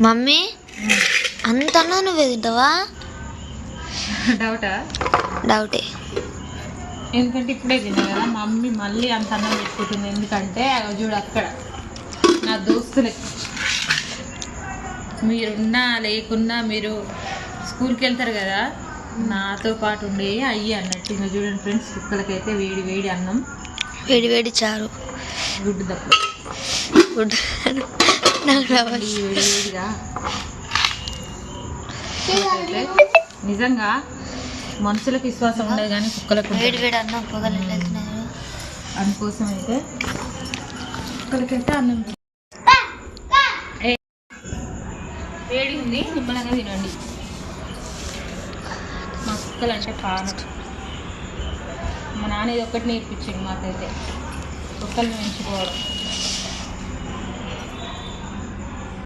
Mummy అంతన్నా నువ్వే తింటావా? డౌటే. ఎందుకంటే ఇప్పుడే తిన్నా కదా, మమ్మీ మళ్ళీ అంత అన్నం పెట్టుకుంటుంది. ఎందుకంటే చూడు అక్కడ నా దోస్తులే, మీరున్నా లేకున్నా మీరు స్కూల్కి వెళ్తారు కదా, నాతో పాటు ఉండే అయ్యి అన్నట్టు. ఇంకా చూడండి ఫ్రెండ్స్, కుక్కలకైతే వేడి వేడి అన్నం, వేడి వేడి చారు, గుడ్డు తప్ప గుడ్డు వేడిగా. నిజంగా మనుషులకు విశ్వాసం ఉండదు కానీ కుక్కలకు వేడి వేడి అన్నం పొగలు వెళ్తున్నాయి. అందుకోసం అయితే కుక్కలకైతే అన్నం వేడి ఉంది, నిమ్మలంగా తినండి. మా కుక్కలు అంటే పానం. మా నాన్న ఇది ఒక్కటి నేర్పించింది మాకైతే, కుక్కల్ని పెంచుకోవడం.